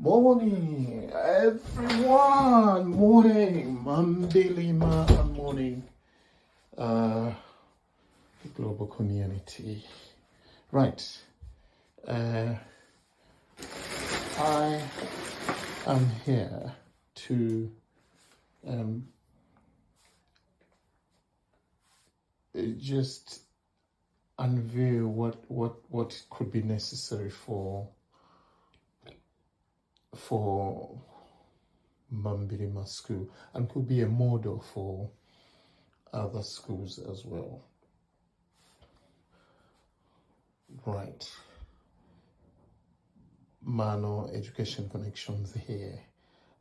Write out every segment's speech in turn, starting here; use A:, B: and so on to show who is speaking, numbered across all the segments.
A: Morning, everyone. Morning, Mambilima, and morning, global community. Right. I am here to just unveil what could be necessary for Mambilima School and could be a model for other schools as well. Right. Mano Education Connections here,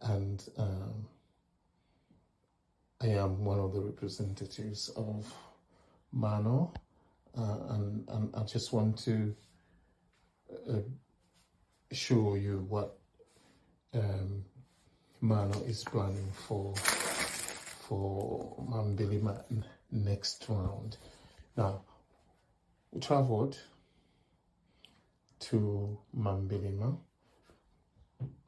A: and I am one of the representatives of Mano, and I just want to show you what Mano is planning for Mambilima next round. Now, we traveled to Mambilima.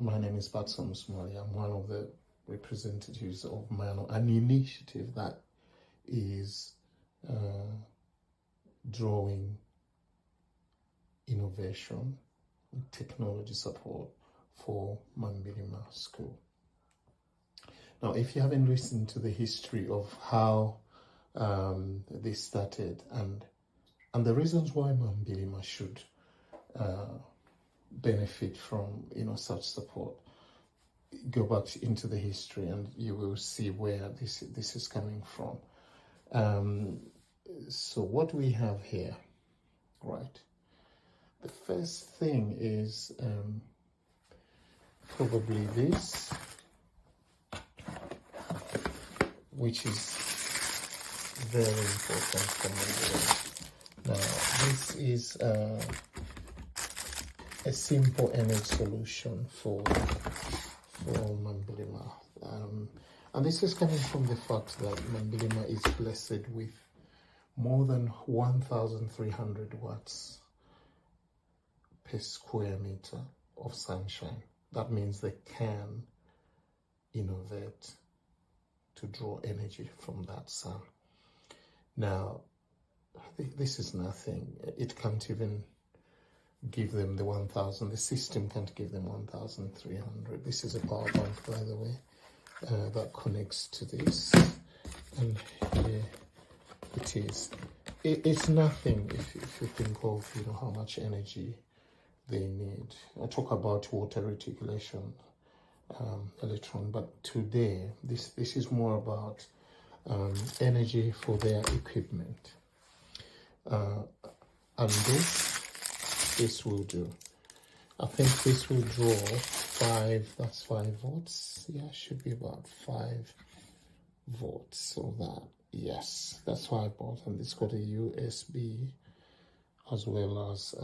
A: My name is Batsom Smalley. I'm one of the representatives of Mano, an initiative that is drawing innovation and technology support for Mambilima School. Now, if you haven't listened to the history of how this started and the reasons why Mambilima should benefit from such support, go back into the history and you will see where this is coming from. So what we have here, right? The first thing is probably this, which is very important for me. Now, this is a simple energy solution for Mambilima. And this is coming from the fact that Mambilima is blessed with more than 1,300 watts per square meter of sunshine. That means they can innovate to draw energy from that sun. Now, this is nothing. It can't even give them the 1,000. The system can't give them 1,300. This is a power bank, by the way, that connects to this. And here it is. It's nothing if you think of how much energy they need. I talk about water reticulation electron, but today this is more about energy for their equipment, and this will do. I think this will draw 5. That's 5 volts. Yeah, should be about 5 volts. So that, yes, that's why I bought. And it's got a USB as well as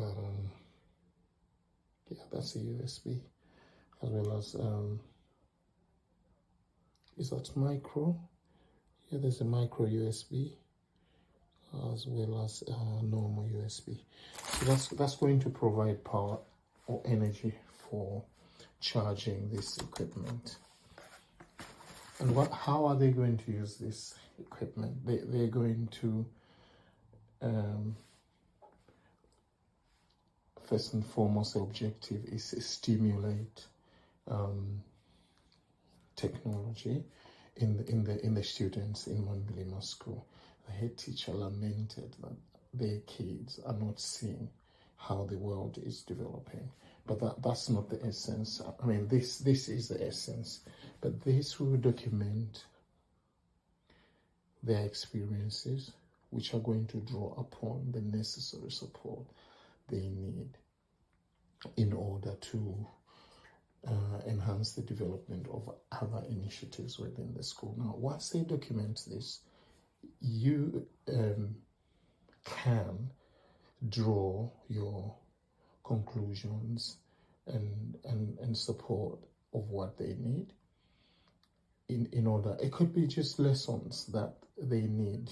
A: yeah, that's a USB as well as is that micro? Yeah, there's a micro USB as well as normal USB. So that's going to provide power or energy for charging this equipment. And how are they going to use this equipment? They're going to first and foremost, the objective is to stimulate technology in the students in Mambilima School. The head teacher lamented that their kids are not seeing how the world is developing, but that's not the essence. I mean, this is the essence, but this will document their experiences, which are going to draw upon the necessary support they need in order to enhance the development of other initiatives within the school. Now, once they document this, you can draw your conclusions and support of what they need in order. It could be just lessons that they need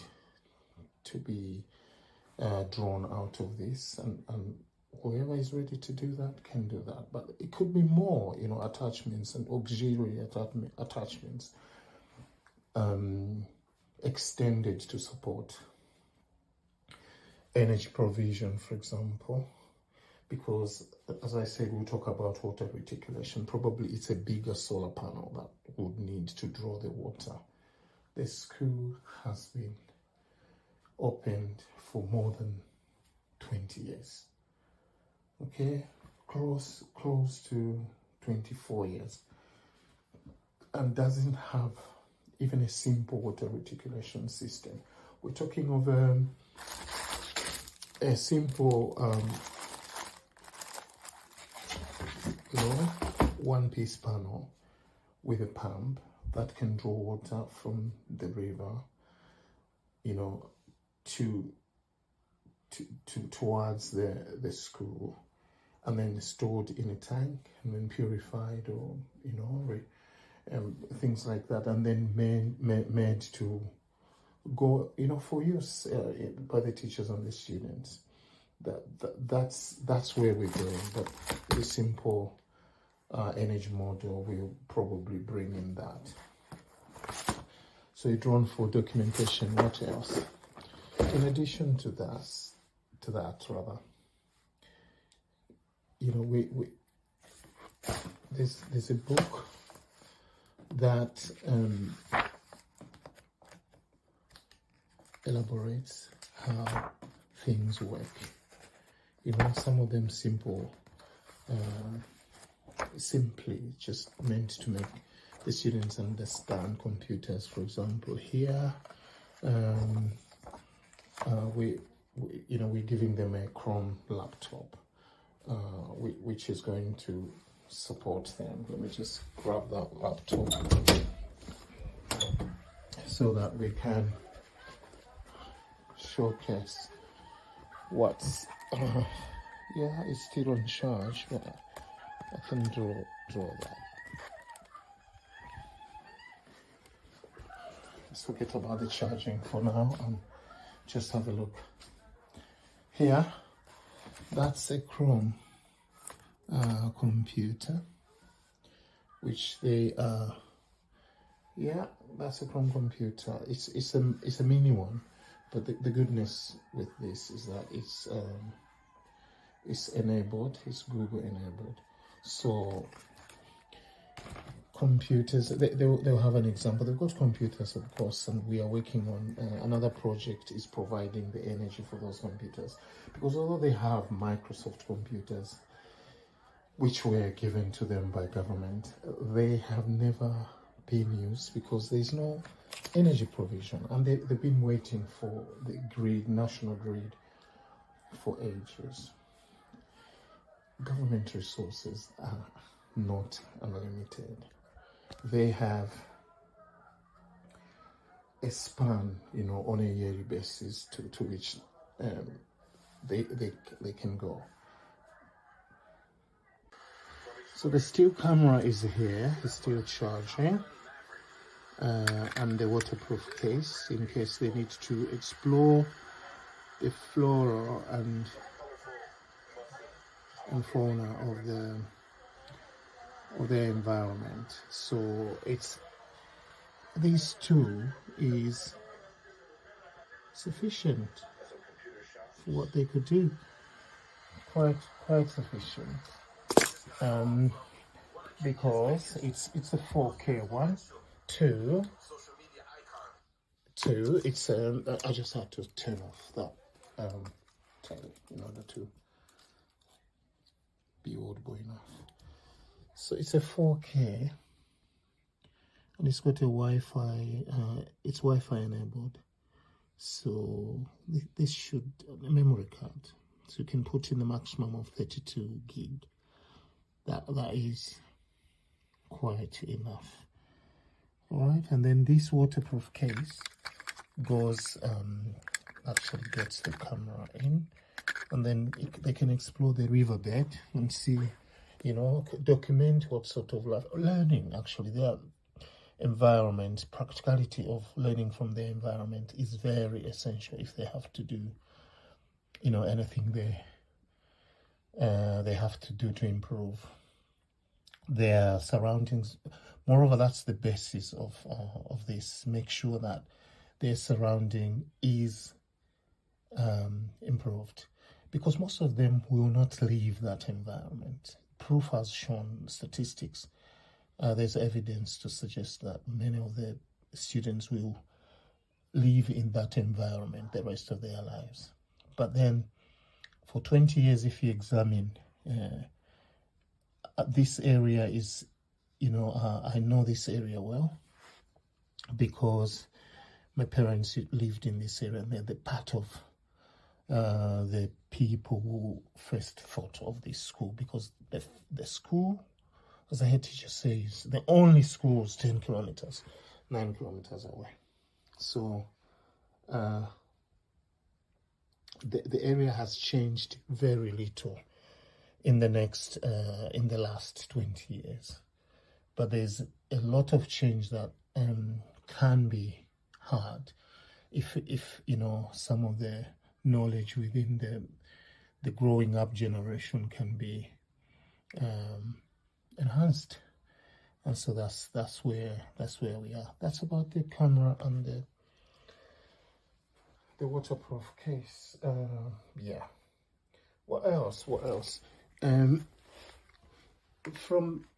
A: to be drawn out of this, and whoever is ready to do that can do that. But it could be more, attachments and auxiliary attachments extended to support energy provision, for example. Because, as I said, we'll talk about water reticulation. Probably it's a bigger solar panel that would need to draw the water. The school has been opened for more than 20 years. Okay, close to 24 years, and doesn't have even a simple water reticulation system. We're talking of a simple one-piece panel with a pump that can draw water from the river, towards the school, and then stored in a tank, and then purified, or things like that, and then made to go, for use by the teachers and the students. That's where we're going. But the simple energy model will probably bring in that. So you're drawn for documentation. What else? In addition to that, there's a book that elaborates how things work. Some of them simply just meant to make the students understand computers. For example, here we're giving them a Chrome laptop, which is going to support them. Let me just grab that laptop so that we can showcase what's it's still on charge, but I can draw that. Let's forget about the charging for now and just have a look. Here, that's a Chrome computer, which they that's a Chrome computer. It's a mini one, but the goodness with this is that it's enabled. It's Google enabled. So computers, they'll have an example. They've got computers, of course, and we are working on another project is providing the energy for those computers, because although they have Microsoft computers, which were given to them by government, they have never been used because there's no energy provision, and they've been waiting for the national grid for ages. Government resources are not unlimited. They have a span, on a yearly basis to which they can go. So the still camera is here, it's still charging, and the waterproof case in case they need to explore the flora and fauna of the environment. So these two is sufficient for what they could do. Quite sufficient. Because it's a 4K one. Two, it's I just had to turn off that telly in order to be audible enough. So it's a 4K, and it's got a Wi-Fi. It's Wi-Fi enabled. So this should a memory card, so you can put in the maximum of 32 gig. That is quite enough. All right, and then this waterproof case goes actually gets the camera in, and then they can explore the riverbed and see, document what sort of learning actually their environment. Practicality of learning from their environment is very essential if they have to do anything there. they have to do to improve their surroundings. Moreover, that's the basis of this. Make sure that their surrounding is improved, because most of them will not leave that environment. Proof has shown, statistics, there's evidence to suggest that many of the students will live in that environment the rest of their lives. But then for 20 years, if you examine, this area is, I know this area well because my parents lived in this area, and they're the part of the people who first thought of this school, because the school, as the head teacher says, the only school is 9 kilometers away. So the area has changed very little in the last 20 years, but there's a lot of change that can be had if some of the knowledge within the growing up generation can be enhanced. And so that's where we are. That's about the camera and the waterproof case. Yeah. What else?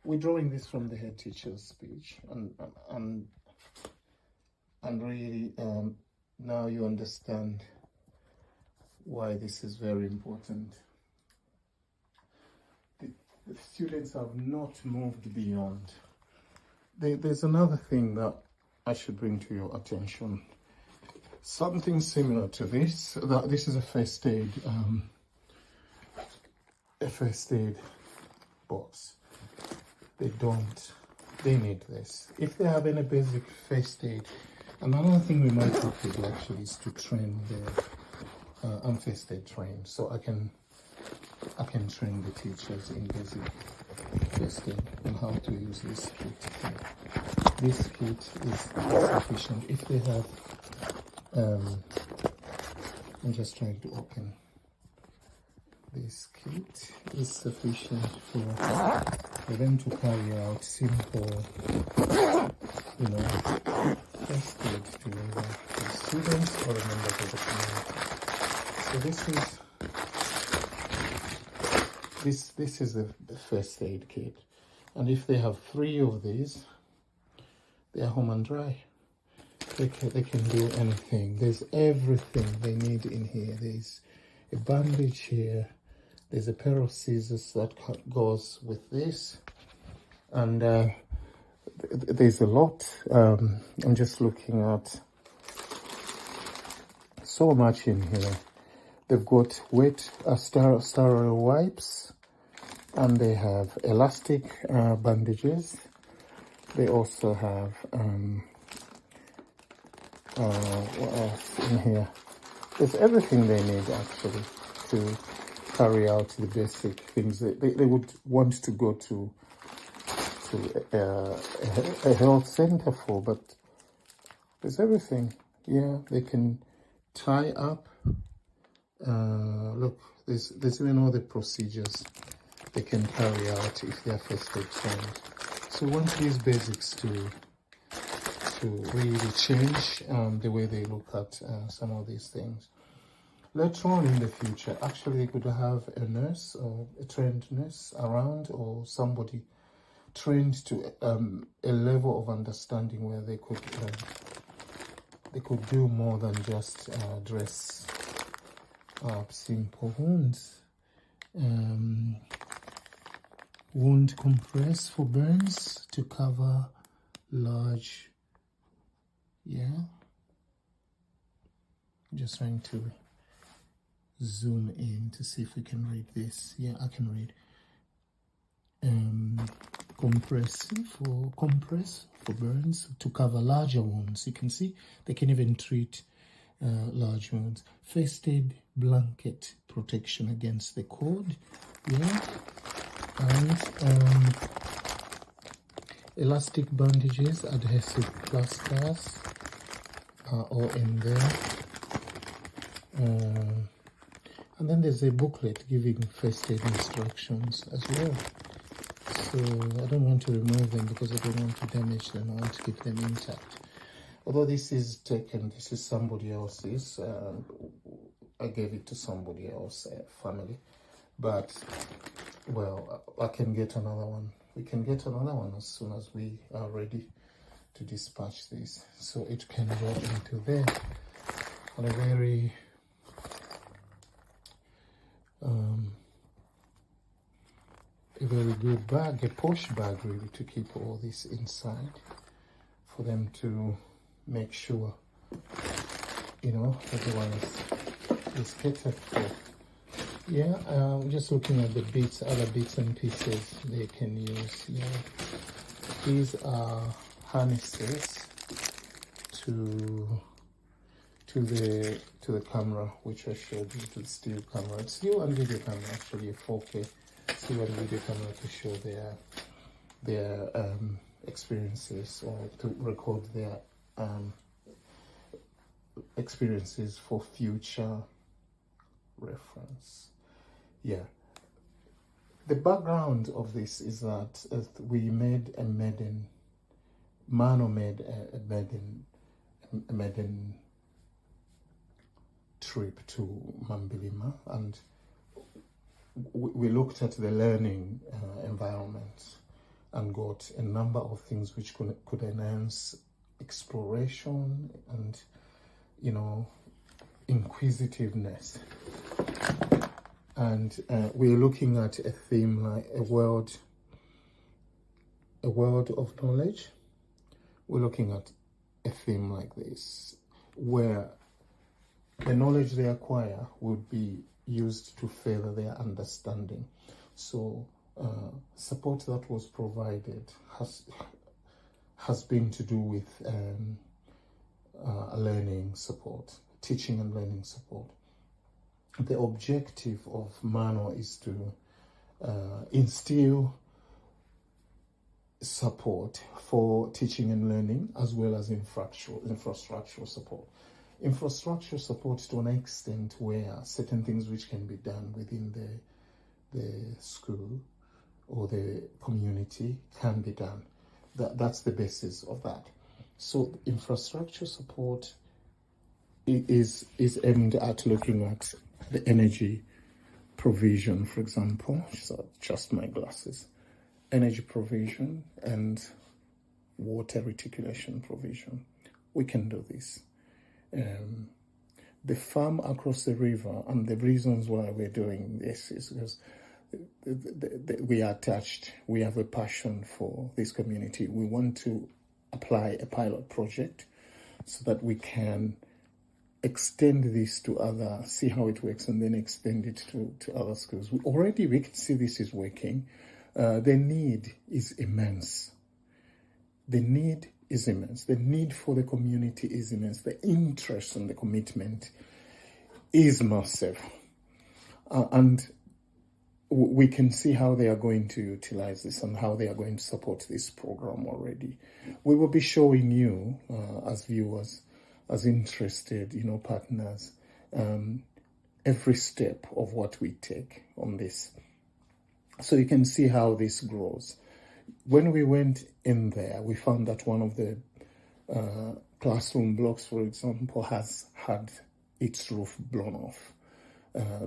A: We're drawing this from the head teacher's speech, and really now you understand why this is very important. The students have not moved beyond. There's another thing that I should bring to your attention. Something similar to this. That this is a first aid box. They need this. If they have any basic first aid, another thing we might look at actually is to train I'm first aid trained, so I can train the teachers in basic first aid on how to use this kit. This kit is sufficient if they have. I'm just trying to open. This kit is sufficient for them to carry out simple, first aid to either the students or members of the community. So this is the first aid kit, and if they have 3 of these, they are home and dry. They can do anything. There's everything they need in here. There's a bandage here. There's a pair of scissors that goes with this, and there's a lot. I'm just looking at so much in here. They've got wet sterile wipes, and they have elastic bandages. They also have what else in here? There's everything they need actually to carry out the basic things. They would want to go to a health center for, but there's everything. Yeah, they can tie up. Look, there's even all the procedures they can carry out if they are first aid trained. So we want these basics to really change the way they look at some of these things. Later on in the future, actually, they could have a nurse or a trained nurse around, or somebody trained to a level of understanding where they could do more than just dress up simple wounds. Wound compress for burns to cover large. Yeah, just trying to zoom in to see if we can read this. Yeah, I can read. Compress for burns to cover larger wounds. You can see they can even treat large wounds. First aid blanket protection against the cord. Yeah, and elastic bandages, adhesive plasters are all in there. And then there's a booklet giving first aid instructions as well. So I don't want to remove them because I don't want to damage them. I want to keep them intact. Although this is taken, this is somebody else's. I gave it to somebody else, family. But, well, I can get another one. We can get another one as soon as we are ready to dispatch this. So it can go into there on a very good bag, a posh bag really, to keep all this inside, for them to make sure, you know, everyone is catered for. Yeah, just looking at the bits, other bits and pieces they can use. Yeah, these are harnesses to the camera, which I showed you, to the still camera. It's still and video camera, actually, a 4K still and video camera, to show their experiences, or to record their experiences for future reference. Yeah. The background of this is that we made a maiden, Mano made a maiden trip to Mambilima, and we looked at the learning environment and got a number of things which could enhance exploration and, you know, inquisitiveness. And we're looking at a theme like a world of knowledge. We're looking at a theme like this, where the knowledge they acquire would be used to further their understanding. So support that was provided has been to do with learning support, teaching and learning support. The objective of Mano is to instill support for teaching and learning, as well as infrastructural support. Infrastructure support to an extent where certain things which can be done within the school or the community can be done. That's the basis of that. So infrastructure support is aimed at looking at the energy provision, for example. So just my glasses. Energy provision and water reticulation provision. We can do this. The farm across the river, and the reasons why we're doing this is because we are attached, we have a passion for this community. We want to apply a pilot project so that we can extend this to other, see how it works, and then extend it to other schools. We can see this is working. The need is immense. The need is immense. The need for the community is immense. The interest and the commitment is massive. And we can see how they are going to utilize this and how they are going to support this program already. We will be showing you, as viewers, as interested, partners, every step of what we take on this. So you can see how this grows. When we went in there, we found that one of the classroom blocks, for example, has had its roof blown off.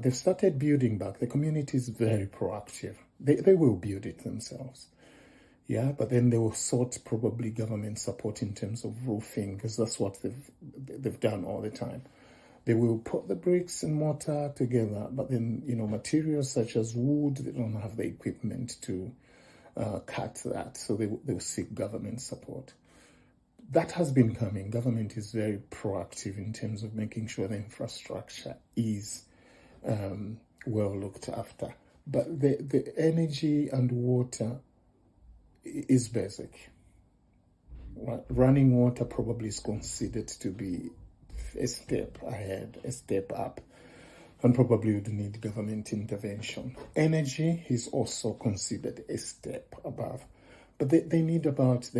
A: They've started building back. The community is very proactive. They will build it themselves. Yeah, but then they will sought probably government support in terms of roofing, because that's what they've done all the time. They will put the bricks and mortar together, but then, materials such as wood, they don't have the equipment to cut that, so they will seek government support. That has been coming. Government is very proactive in terms of making sure the infrastructure is well looked after. But the energy and water is basic. Right? Running water probably is considered to be a step ahead, a step up, and probably would need government intervention. Energy is also considered a step above, but they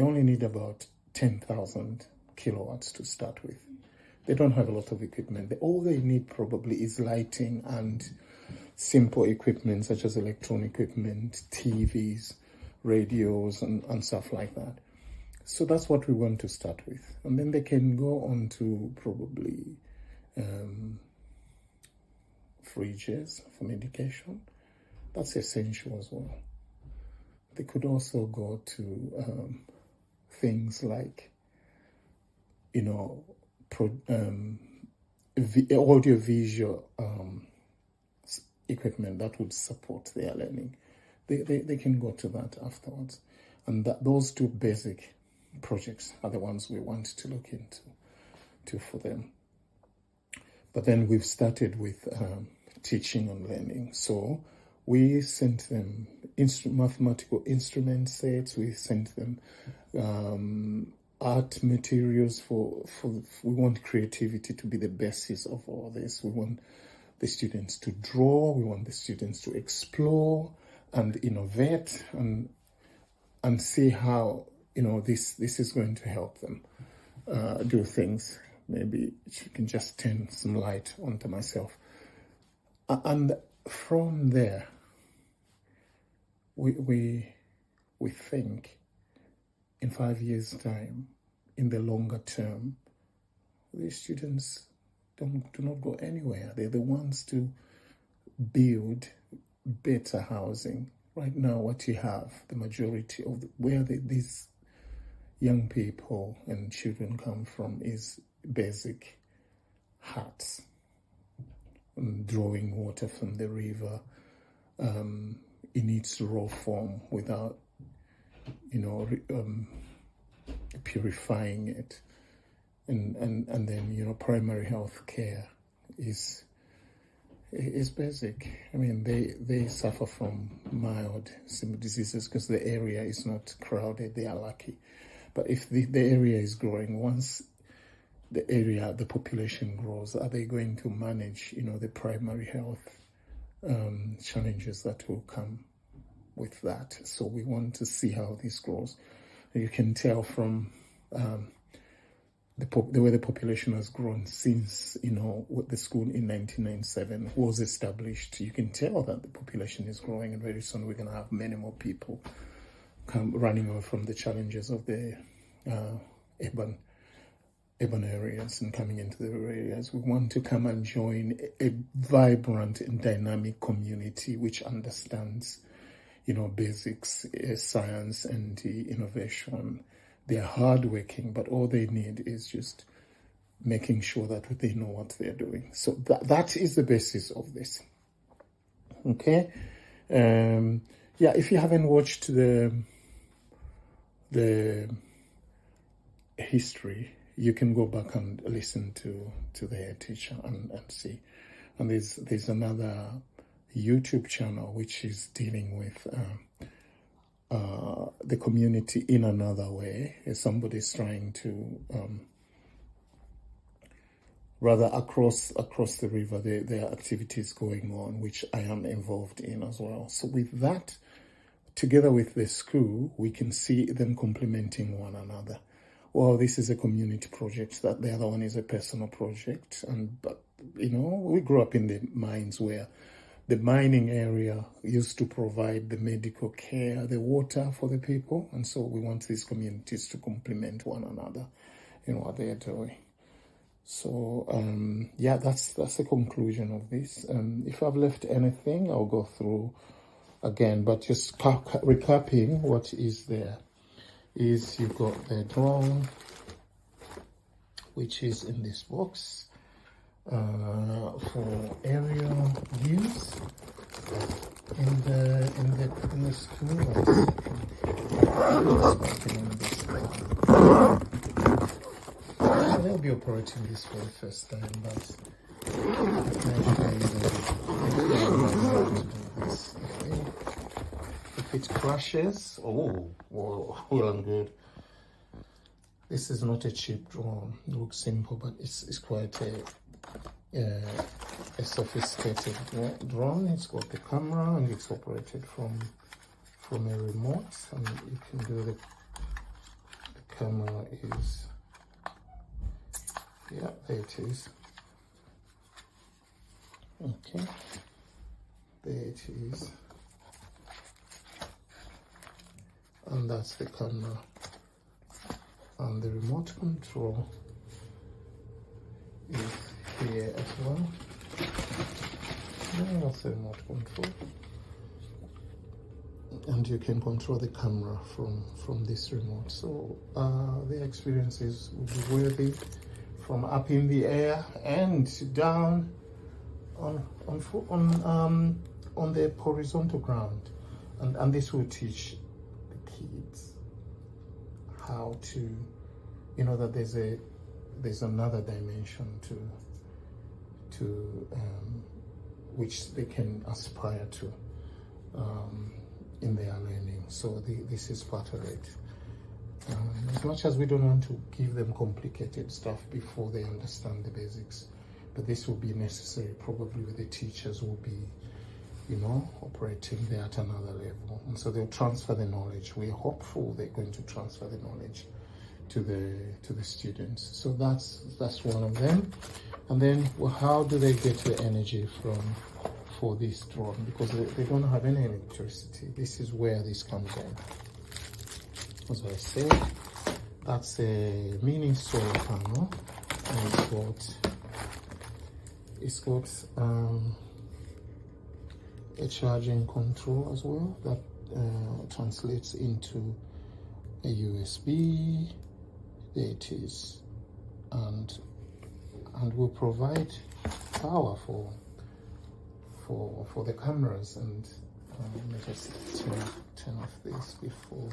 A: only need about 10,000 kilowatts to start with. They don't have a lot of equipment. All they need probably is lighting and simple equipment such as electronic equipment, TVs, radios, and stuff like that. So that's what we want to start with. And then they can go on to probably fridges for medication. That's essential as well. They could also go to things like, you know, audio-visual equipment that would support their learning. They can go to that afterwards. And those two basic projects are the ones we want to look into for them. But then we've started with teaching and learning. So we sent them mathematical instrument sets. We sent them art materials we want creativity to be the basis of all this. We want the students to draw. We want the students to explore and innovate and see how, you know, this is going to help them do things. Maybe you can just turn some light onto myself. And from there, we think in 5 years' time, in the longer term, these students do not go anywhere. They're the ones to build better housing. Right now, what you have, the majority of where these young people and children come from is basic huts, drawing water from the river in its raw form without, you know, purifying it, and then, you know, primary health care is basic. I mean, they suffer from mild diseases because the area is not crowded. They are lucky. But if the area is growing, once the population grows, are they going to manage, you know, the primary health challenges that will come with that? So we want to see how this grows. You can tell from the way the population has grown since, you know, the school in 1997 was established. You can tell that the population is growing, and very soon we're going to have many more people running away from the challenges of the urban areas and coming into the rural areas. We want to come and join a vibrant and dynamic community which understands, you know, basics, science and innovation. They are hardworking, but all they need is just making sure that they know what they're doing. So that is the basis of this. Okay. Yeah, if you haven't watched the history, you can go back and listen to the head teacher and see. And there's another YouTube channel which is dealing with the community in another way. Somebody's trying to rather across the river, there are activities going on which I am involved in as well. So with that, together with the school, we can see them complementing one another. Well, this is a community project, that the other one is a personal project. But you know, we grew up in the mines where the mining area used to provide the medical care, the water for the people. And so we want these communities to complement one another in what they are doing. So, yeah, that's the conclusion of this. If I've left anything, I'll go through again. But just recapping what is there. Is you've got the drone, which is in this box for aerial views in the school. They'll be operating this for the first time, but if it crashes, well and good. This is not a cheap drone. It looks simple, but it's quite a sophisticated drone. It's got the camera and it's operated from a remote, and you can do the camera is Yeah, there it is. Okay, there it is. And that's the camera. And the remote control is here as well. That's the remote control. And you can control the camera from this remote. So the experiences will be worthy, from up in the air and down on the horizontal ground. And this will teach the kids how to, you know, that there's another dimension to which they can aspire to in their learning. So this is part of it. As much as we don't want to give them complicated stuff before they understand the basics, but this will be necessary. Probably the teachers will be, you know, operating there at another level, and so they'll transfer the knowledge. We're hopeful they're going to transfer the knowledge to the students. So that's one of them. And then, well, how do they get the energy for this drone? Because they don't have any electricity. This is where this comes in. As I said, that's a mini solar panel, and it's got a charging control as well that translates into a USB. There it is, and will provide power for the cameras. And let me just turn off this before.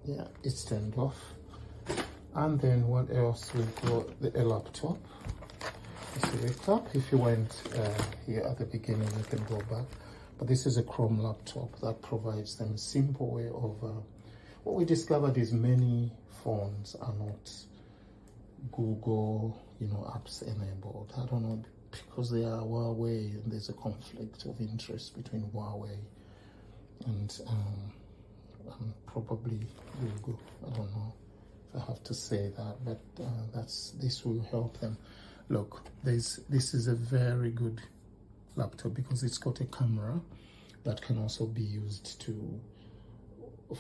A: Yeah, it's turned off. And then what else? We've got a laptop. It's a laptop. If you went here at the beginning, you can go back. But this is a Chrome laptop that provides them a simple way of. What we discovered is many phones are not Google, you know, apps enabled. I don't know, because they are Huawei, and there's a conflict of interest between Huawei and probably Google. I don't know if I have to say that, but this will help them. Look, this is a very good laptop because it's got a camera that can also be used to,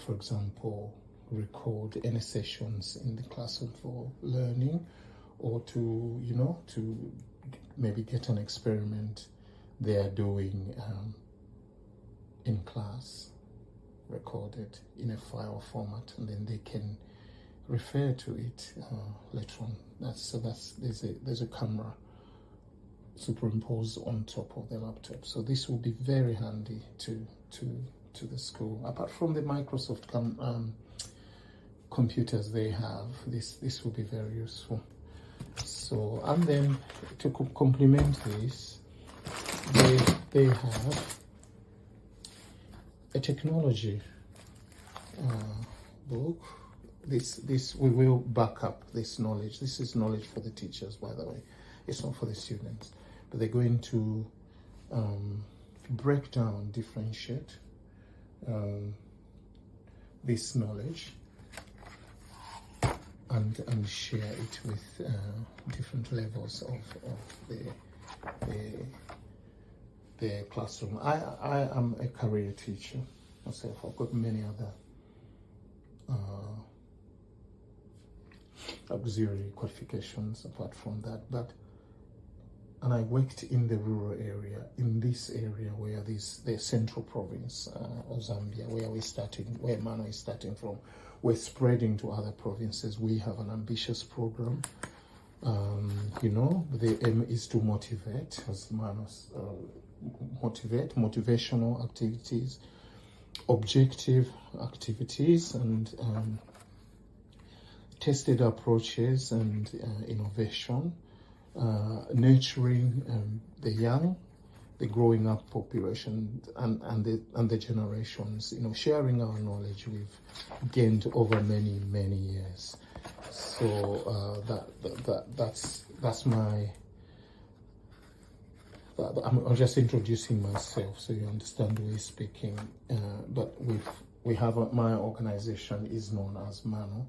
A: for example, record any sessions in the classroom for learning, or to, you know, to maybe get an experiment they are doing in class recorded in a file format, and then they can refer to it later on. There's a camera superimposed on top of the laptop, so this will be very handy to the school. Apart from the Microsoft computers they have, this will be very useful. So, and then to complement this, they have a technology book. This we will back up this knowledge. This is knowledge for the teachers, by the way. It's not for the students, but they're going to break down, differentiate this knowledge and share it with different levels of the classroom. I am a career teacher myself. I've got many other auxiliary qualifications apart from that, and I worked in the rural area, in this area where the central province of Zambia, where Mano is starting from. We're spreading to other provinces. We have an ambitious program. You know, the aim is to motivate, as Mano's motivational activities, objective activities, and tested approaches and innovation, nurturing the young, the growing up population, and the generations. You know, sharing our knowledge we've gained over many years. So that's my. I'm just introducing myself so you understand who is speaking. But we have my organization is known as Mano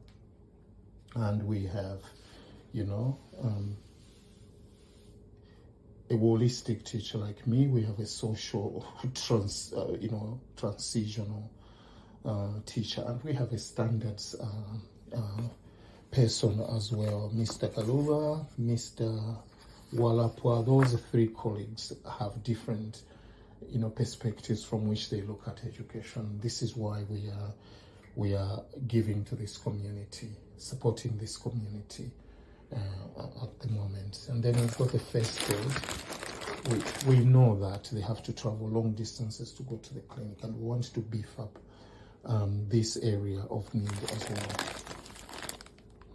A: and we have, you know, a holistic teacher like me. We have a social transitional teacher, and we have a standards person as well, Mr. Kaluva, Mr. Walapwa. Those three colleagues have different, perspectives from which they look at education. This is why we are giving to this community, supporting this community at the moment. And then we've got the first aid. We know that they have to travel long distances to go to the clinic, and we want to beef up this area of need as well.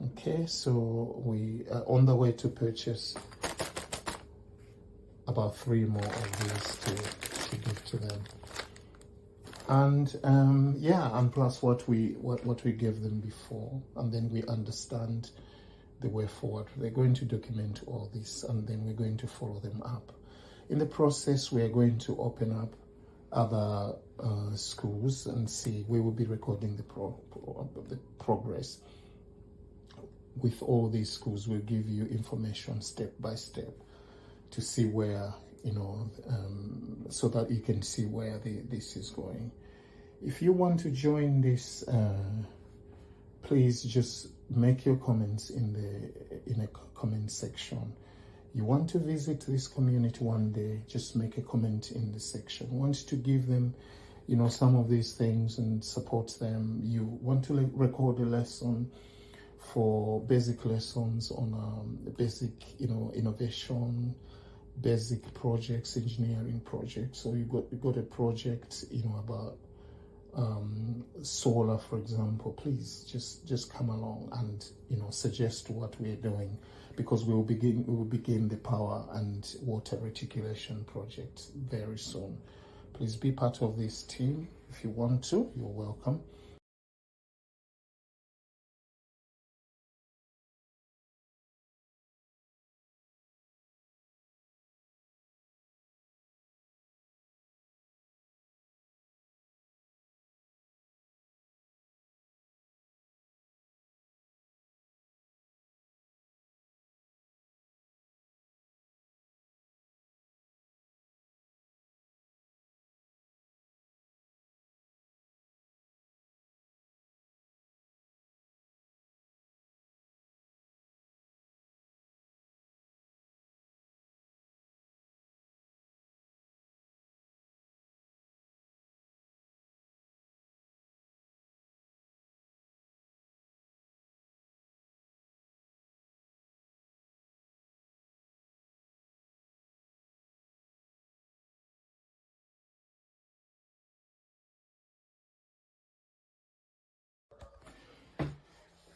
A: Okay, so we are on the way to purchase about 3 more of these to give to them. And and plus what we gave them before, and then we understand the way forward. They're going to document all this, and then we're going to follow them up. In the process, we are going to open up other schools and see. We will be recording the progress with all these schools. We'll give you information step by step to see where, so that you can see where this is going. If you want to join this, please just make your comments in a comment section. You want to visit this community one day, just make a comment in the section. Want to give them, some of these things and support them. You want to record a lesson for basic lessons on basic, innovation, basic projects, engineering projects. So you got a project, about solar, for example. Please just come along and suggest what we're doing, because we will begin the power and water reticulation project very soon. Please be part of this team. If you want to, you're welcome.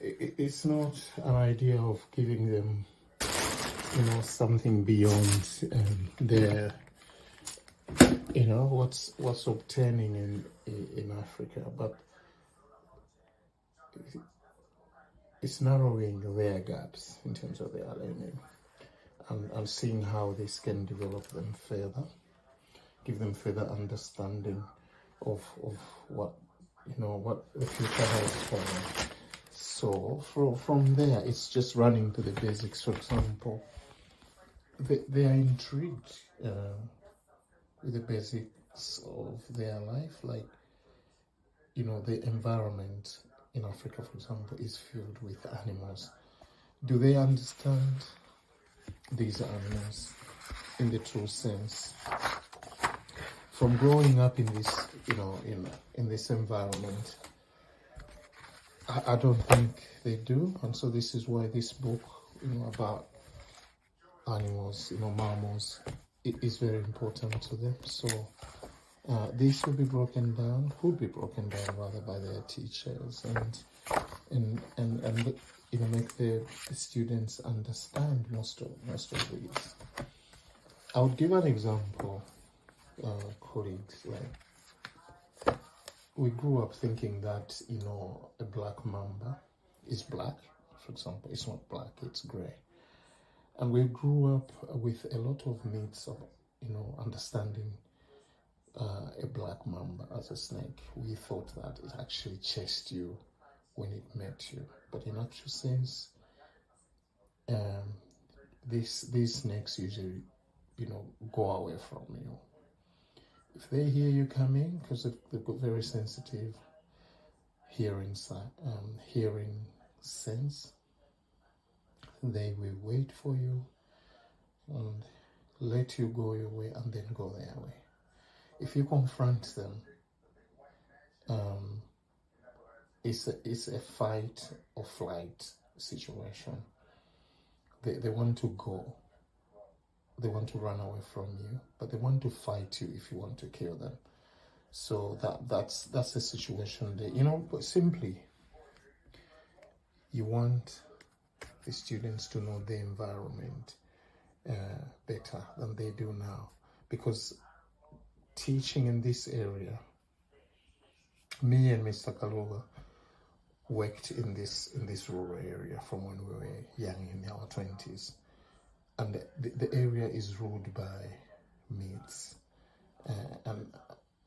A: It's not an idea of giving them, something beyond their, what's obtaining in Africa, but it's narrowing their gaps in terms of their learning, and seeing how this can develop them further, give them further understanding of what what the future has for them. So from there, it's just running to the basics. For example, they are intrigued with the basics of their life, like the environment in Africa, for example, is filled with animals. Do they understand these animals in the true sense? From growing up in this, in this environment, I don't think they do. And so this is why this book, about animals, mammals, it is very important to them. So this will be broken down, could be broken down rather, by their teachers, and make the students understand most of these. I would give an example, colleagues. Like, we grew up thinking that a black mamba is black, for example. It's not black, it's gray. And we grew up with a lot of myths of understanding a black mamba as a snake. We thought that it actually chased you when it met you. But in actual sense, these snakes usually, go away from you. If they hear you coming, because they've got very sensitive hearing sense, they will wait for you and let you go your way and then go their way. If you confront them, it's a fight or flight situation. They want to go. They want to run away from you, but they want to fight you if you want to kill them. So that's the situation there. But simply, you want the students to know the environment better than they do now, because teaching in this area, me and Mr. Kaluga worked in this rural area from when we were young, in our 20s, and the area is ruled by myths, and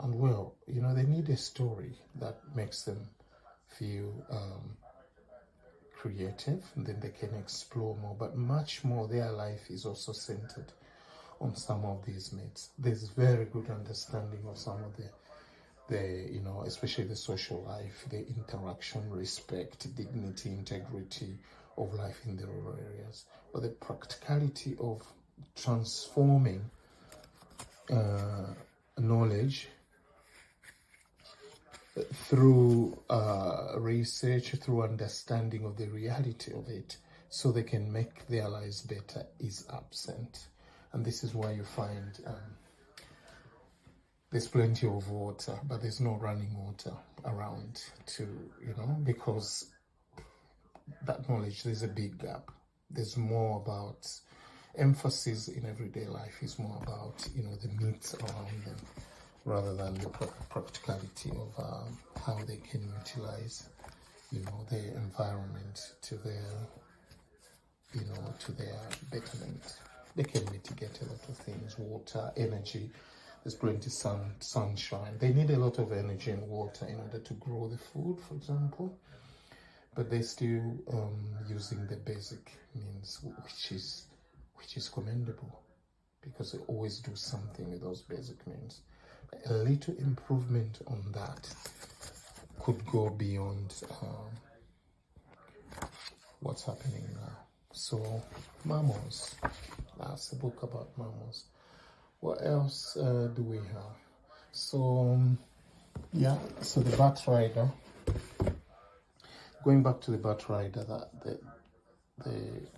A: well, they need a story that makes them feel creative, and then they can explore more. But much more, their life is also centered on some of these myths. There's very good understanding of some of the especially the social life, the interaction, respect, dignity, integrity of life in the rural areas. But the practicality of transforming knowledge through research, through understanding of the reality of it, so they can make their lives better, is absent. And this is why you find there's plenty of water, but there's no running water around because that knowledge, there's a big gap. There's more about emphasis in everyday life, is more about, the myths around them, rather than the practicality of how they can utilize, their environment to their, to their betterment. They can mitigate a lot of things: water, energy. There's plenty sunshine. They need a lot of energy and water in order to grow the food, for example. But they're still using the basic means, which is commendable, because they always do something with those basic means. A little improvement on that could go beyond what's happening now. So, mammals. That's a book about mammals. What else do we have? So, so the Bat Rider. Going back to the Bat Rider, that the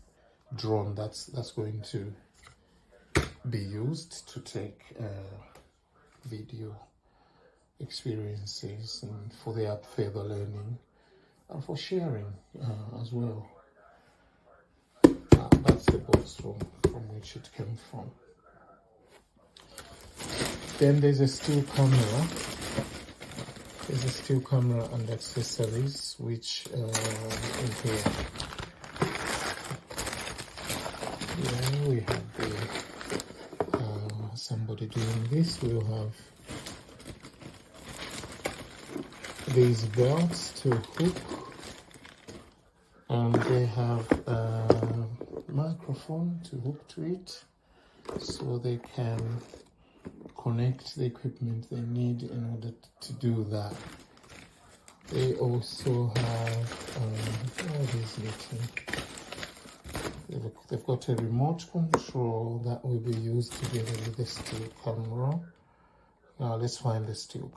A: drone that's going to be used to take video experiences, and for their further learning and for sharing as well. That's the box from which it came from. Then there's a still camera. There's a still camera and accessories, which in here. Yeah, we have somebody doing this. We'll have these belts to hook, and they have a microphone to hook to it, so they can connect the equipment they need in order to do that. They also have they've got a remote control that will be used together with the still camera. Now let's find the still camera.